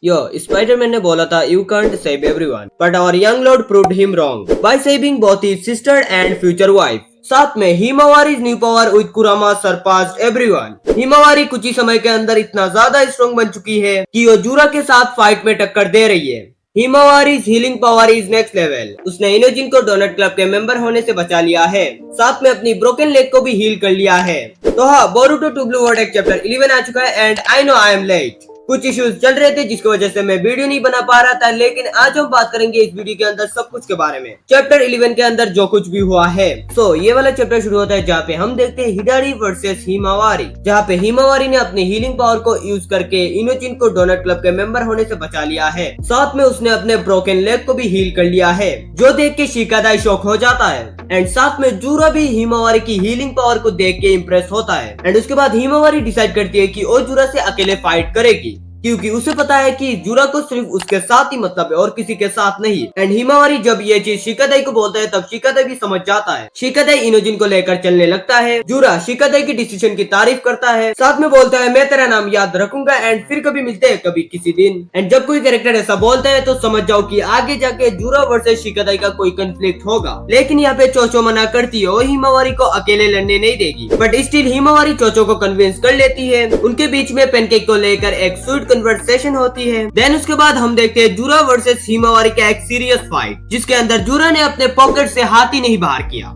Yo, Spider-Man ने बोला था you can't save everyone, but our young lord proved him wrong by saving both his sister and future wife. साथ में हिमावारी's new power with Kurama surpassed everyone. Himawari कुछ ही समय के अंदर इतना ज्यादा स्ट्रॉन्ग बन चुकी है कि वो जूरा के साथ फाइट में टक्कर दे रही है. Himawari's healing power is next level. उसने इनोजिन को डोनट क्लब के मेंबर होने से बचा लिया है, साथ में अपनी ब्रोकन लेग को भी हील कर लिया है. तो हाँ, Boruto two blue world chapter 11 आ चुका है and I know I am late. कुछ इश्यूज चल रहे थे जिसकी वजह से मैं वीडियो नहीं बना पा रहा था, लेकिन आज हम बात करेंगे इस वीडियो के अंदर सब कुछ के बारे में, चैप्टर 11 के अंदर जो कुछ भी हुआ है. सो ये वाला चैप्टर शुरू होता है जहाँ पे हम देखते हैं हिडारी वर्सेस हिमावारी, जहाँ पे हिमावारी ने अपनी हीलिंग पावर को यूज करके इनोचिन को डोनट क्लब के मेंबर होने से बचा लिया है. साथ में उसने अपने ब्रोकन लेग को भी हील कर लिया है, जो देख के शिकादाई शॉक हो जाता है. एंड साथ में जूरा भी हिमावारी की हीलिंग पावर को देख के इम्प्रेस होता है. एंड उसके बाद हिमावारी डिसाइड करती है कि वो जूरा से अकेले फाइट करेगी, क्योंकि उसे पता है कि जूरा को सिर्फ उसके साथ ही मतलब है और किसी के साथ नहीं. एंड हिमावारी जब ये चीज शिकादाई को बोलता है तब शिकादाई भी समझ जाता है. शिकादाई इनोजिन को लेकर चलने लगता है. जूरा शिकादाई की डिसीजन की तारीफ करता है, साथ में बोलता है मैं तेरा नाम याद रखूंगा एंड फिर कभी मिलते हैं कभी किसी दिन. एंड जब कोई कैरेक्टर ऐसा बोलता है तो समझ जाओ कि आगे जाके जूरा वर्सेस शिकादाई का कोई कंफ्लिक्ट होगा. लेकिन यहाँ पे चोचो मना करती है, वो हिमावारी को अकेले लड़ने नहीं देगी. बट स्टिल हिमावारी चोचो को कन्विंस कर लेती है. उनके बीच में पेनकेक को लेकर एक स्वीट कन्वर्सेशन होती है. देन उसके बाद हम देखते हैं जूरा वर्सेस हिमावारी का एक सीरियस फाइट, जिसके अंदर जूरा ने अपने पॉकेट से हाथी नहीं बाहर किया,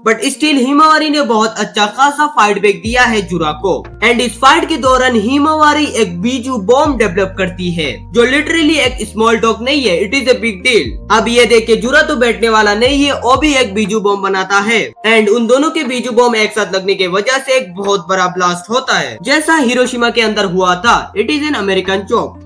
बट स्टिल हिमावारी ने बहुत अच्छा खासा फाइट बैक दिया है जूरा को. एंड इस फाइट के दौरान हिमावारी एक बीजू बॉम्ब डेवलप करती है, जो लिटरली एक स्मॉल टॉक नहीं है, it is a big deal. अब ये देख के जूरा तो बैठने वाला नहीं है, वो भी एक बीजू बॉम्ब बनाता है. एंड उन दोनों के बीजू बॉम्ब एक साथ लगने की वजह से एक बहुत बड़ा ब्लास्ट होता है, जैसा हिरोशिमा के अंदर हुआ था. It is an American chop.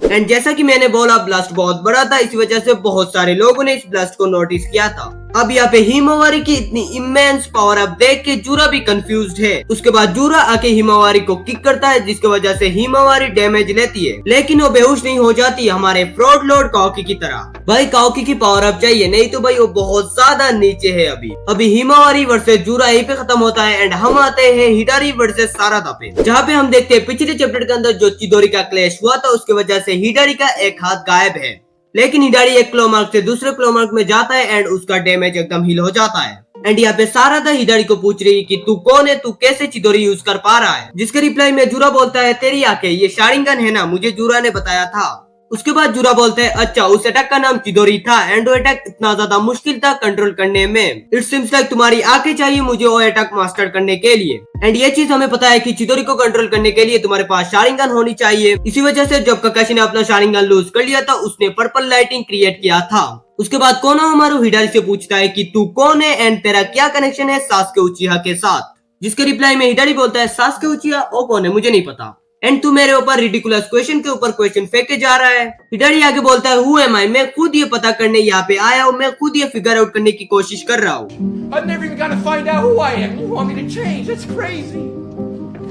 And जैसा कि मैंने बोला, ब्लास्ट बहुत बड़ा था, इस वजह से बहुत सारे लोगों ने इस ब्लास्ट को नोटिस किया था. अब यहाँ पे हिमावारी की इतनी इमेंस पावर अप देख के जूरा भी कंफ्यूज्ड है. उसके बाद जूरा आके हिमावारी को किक करता है, जिसकी वजह से हिमावारी डैमेज लेती है, लेकिन वो बेहोश नहीं हो जाती हमारे फ्रॉड लॉर्ड काओकी की तरह. भाई काओकी की पावर अप चाहिए, नहीं तो भाई वो बहुत ज्यादा नीचे है. अभी हिमावारी वर्सेस जूरा यहीं पे खत्म होता है एंड हम आते हैं हिडारी वर्सेस सारादा पे, जहाँ पे हम देखते हैं पिछले चैप्टर के अंदर जो चिदोरी का क्लैश हुआ था उसकी वजह से हिडारी का एक हाथ गायब है. लेकिन हिडारी एक क्लो मार्क से दूसरे क्लो मार्क में जाता है एंड उसका डैमेज एकदम हील हो जाता है. एंड यहाँ पे सारादा हिडारी को पूछ रही है कि तू कौन है, तू कैसे चिदोरी यूज कर पा रहा है, जिसके रिप्लाई में जूरा बोलता है तेरी आंखें, ये शारिंगन है ना, मुझे जूरा ने बताया था. उसके बाद जूरा बोलते हैं अच्छा, उस अटैक का नाम चिदोरी था एंड वो अटैक इतना ज्यादा मुश्किल था कंट्रोल करने में. इट सीम्स लाइक तुम्हारी आंखें चाहिए मुझे वो अटैक मास्टर करने के लिए. एंड ये चीज हमें पता है कि चिदोरी को कंट्रोल करने के लिए तुम्हारे पास शारिंगन होनी चाहिए. इसी वजह से जब ककाशी ने अपना शारिंगन लूज कर लिया था, उसने पर्पल लाइटिंग क्रिएट किया था. उसके बाद कोनोहामारू हिडारी से पूछता है कि तू कौन है एंड तेरा क्या कनेक्शन है सासके उचिहा के साथ, जिसके रिप्लाई में हिडारी बोलता है सासके उचिहा वो कौन है, मुझे नहीं पता. एंड तू मेरे ऊपर रिडिकुलस क्वेश्चन के ऊपर क्वेश्चन फेंके जा रहा है. हिडारी आगे बोलता है हु एम आई, मैं खुद ये पता करने यहाँ पे आया हूँ, मैं खुद ये फिगर आउट करने की कोशिश कर रहा हूँ. I've never even got to find out who I am. You want me to change? That's crazy.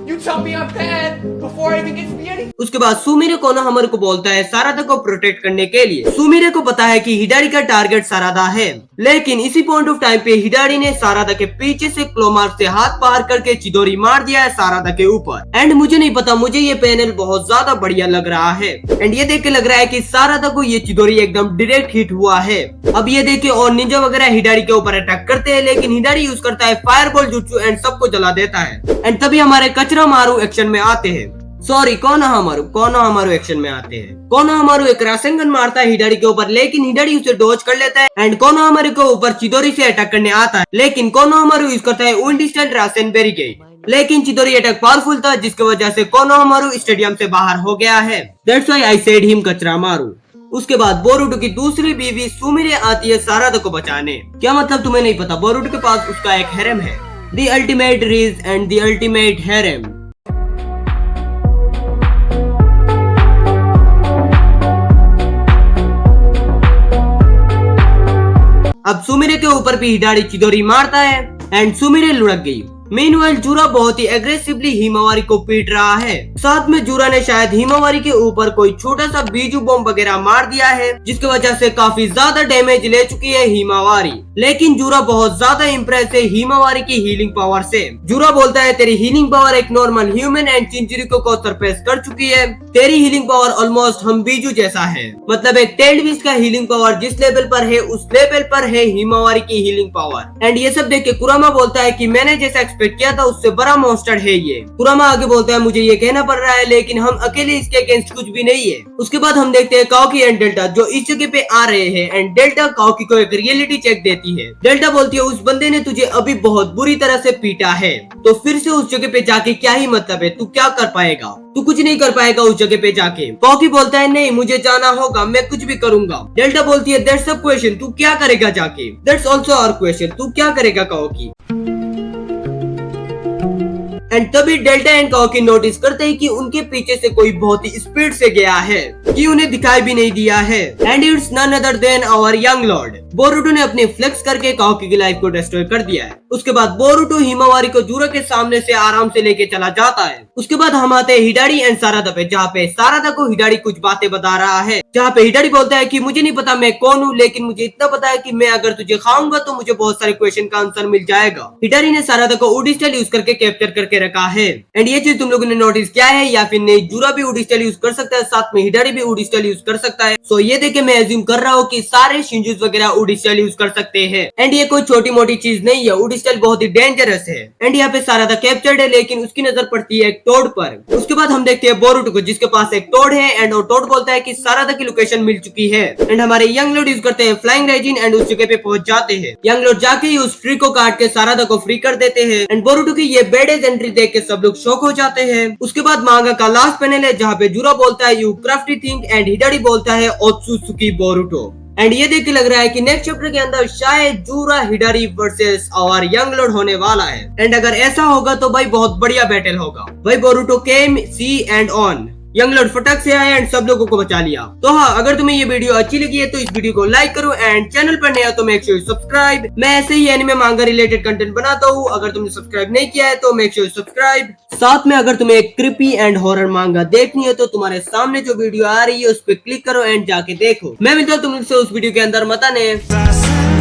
You tell me I'm bad before I even get to be anything. उसके बाद Sumire Konohamaru को बोलता है सारादा को protect करने के लिए. Sumire को पता है कि हिडारी का टारगेट सारादा है, लेकिन इसी पॉइंट ऑफ टाइम पे हिडारी ने सारादा के पीछे से क्लो मार्क से हाथ पार करके चिदोरी मार दिया है सारादा के ऊपर. एंड मुझे नहीं पता, मुझे ये पैनल बहुत ज्यादा बढ़िया लग रहा है. एंड ये देख के लग रहा है कि सारादा को ये चिदोरी एकदम डायरेक्ट हिट हुआ है. अब ये देखे और निंजा वगैरह हिडारी के ऊपर अटैक करते हैं, लेकिन हिडारी यूज करता है फायरबॉल जुत्सु एंड सबको जला देता है. एंड तभी हमारे कचरा मारू एक्शन में आते हैं. सॉरी, कोनोहामारू एक्शन में आते हैं. कोनोहामारू एक रासेंगन मारता है हिडारी के ऊपर, लेकिन हिडारी उसे डॉज कर लेता है एंड कोनोहामारू के ऊपर चिदोरी से अटैक करने आता है, लेकिन कोनोहामारू यूज करता है उल्टी स्टैंड रासेन बैरिकेड. लेकिन चिदोरी अटैक पावरफुल था, जिसकी वजह से कोनोहामारू स्टेडियम से बाहर हो गया है. That's why I said him कचरा मारू. उसके बाद बोरुटो की दूसरी बीवी सुमिरे आती है सारादा को बचाने. क्या मतलब तुम्हें नहीं पता, बोरुटो के पास उसका एक हैरम है, the ultimate ridge and the ultimate harem. अब सुमिरे के ऊपर भी हिडारी चिदोरी मारता है एंड सुमिरे लुढ़क गई. मीनवाइल जूरा बहुत ही एग्रेसिवली हिमावारी को पीट रहा है। साथ में जूरा ने शायद हिमावारी के ऊपर कोई छोटा सा बीजू बॉम्ब वगैरह मार दिया है, जिसकी वजह से काफी ज्यादा डैमेज ले चुकी है हिमावारी। लेकिन जूरा बहुत ज्यादा इम्प्रेस है हिमावारी की हीलिंग पावर से। जूरा बोलता है तेरी हीलिंग पावर एक नॉर्मल ह्यूमन एंड चिंचुरिको को सरपास कर चुकी है। तेरी हीलिंग पावर ऑलमोस्ट हम बीजू जैसा है, मतलब एक टेल्ड बीस्ट का हीलिंग पावर जिस लेवल पर है उस लेवल पर है हिमावारी की हीलिंग पावर। एंड ये सब देख के कुरामा बोलता है कि मैंने जैसा एक्सपेक्ट किया था उससे बड़ा मॉन्स्टर है ये। कुरामा आगे बोलता है मुझे ये कहना पड़ रहा है लेकिन हम अकेले इसके अगेंस्ट कुछ भी नहीं है। उसके बाद हम देखते हैं काओकी एंड डेल्टा जो इस जगह पे आ रहे हैं एंड डेल्टा काओकी को एक रियलिटी चेक देती है। डेल्टा बोलती है उस बंदे ने तुझे अभी बहुत बुरी तरह से पीटा है, तो फिर से उस जगह पे जाके क्या ही मतलब है, तू क्या कर पाएगा, तू कुछ नहीं कर पाएगा उस जगह पे जाके। काओकी बोलता है नहीं मुझे जाना होगा, मैं कुछ भी करूंगा। डेल्टा बोलती है दैट्स अ क्वेश्चन, तू क्या करेगा जाके, दैट्स आल्सो आवर क्वेश्चन, तू क्या करेगा काओकी। एंड तभी डेल्टा एंड काओकी नोटिस करते हैं कि उनके पीछे से कोई बहुत ही स्पीड से गया है कि उन्हें दिखाई भी नहीं दिया है। And it's none other than our young lord. Boruto ने अपने फ्लेक्स करके काओकी की लाइफ को डिस्ट्रॉय कर दिया है। उसके बाद बोरुटो हिमावारी को जूरा के सामने से आराम से लेके चला जाता है। उसके बाद हम आते हैं हिडारी एंड सारादा पे, जहाँ पे सारादा को हिडारी कुछ बातें बता रहा है। जहाँ पे हिडारी बोलता है कि मुझे नहीं पता मैं कौन हूँ, लेकिन मुझे इतना पता है कि मैं अगर तुझे खाऊंगा तो मुझे बहुत सारे क्वेश्चन का आंसर मिल जाएगा। हिडारी ने सारादा को उडी स्टाइल यूज करके कैप्चर करके रखा है। एंड ये चीज तुम लोगों ने नोटिस किया है या फिर नहीं, जूरा भी उडी स्टाइल यूज कर सकता है, साथ में हिडारी भी उडी स्टाइल यूज कर सकता है। सो ये देख के मैं एज्यूम कर रहा हूँ कि सारे शिंजूस वगैरह उडी स्टाइल यूज कर सकते हैं। एंड ये कोई छोटी मोटी चीज नहीं है, उडी स्टाइल बहुत ही डेंजरस है। एंड यहाँ पे सारादा कैप्चर्ड है लेकिन उसकी नजर पड़ती है एक टोड पर। उसके बाद हम देखते हैं बोरुटो को जिसके पास एक टोड है एंड वो टोड बोलता है कि सारादा की लोकेशन मिल चुकी है। एंड हमारे यंग लॉर्ड यूज करते हैं फ्लाइंग रेजिन एंड उस जगह पे पहुंच जाते हैं। यंग लॉर्ड जाके ही उस ट्री को काट के सारादा को फ्री कर देते हैं। एंड बोरुटो की ये बेडेज एंट्री देख के सब लोग शॉक हो जाते हैं। उसके बाद मांगा का लास्ट पैनल है जहाँ पे जूरा बोलता है यू क्राफ्टी थिंग एंड हिडारी बोलता है ओत्सुत्सुकी बोरुटो। एंड ये देख के लग रहा है कि नेक्स्ट चैप्टर के अंदर शायद जूरा हिडारी वर्सेस आवर यंग लॉर्ड होने वाला है। एंड अगर ऐसा होगा तो भाई बहुत बढ़िया बैटल होगा। भाई बोरुटो केम सी एंड ऑन, यंग लॉर्ड फटक से आया एंड सब लोगों को बचा लिया। तो हाँ, अगर तुम्हें ये वीडियो अच्छी लगी है तो इस वीडियो को लाइक करो एंड चैनल पर नया तो मेक श्योर सब्सक्राइब। मैं ऐसे ही एनिमे मांगा रिलेटेड कंटेंट बनाता हूँ, अगर तुमने सब्सक्राइब नहीं किया है तो मेक श्योर सब्सक्राइब। साथ में अगर तुम्हें एक क्रिपी एंड हॉरर मांगा देखनी है तो तुम्हारे सामने जो वीडियो आ रही है उस पर क्लिक करो एंड जाके देखो। मैं मिलता हूँ तुमसे उस वीडियो के अंदर, मत आने।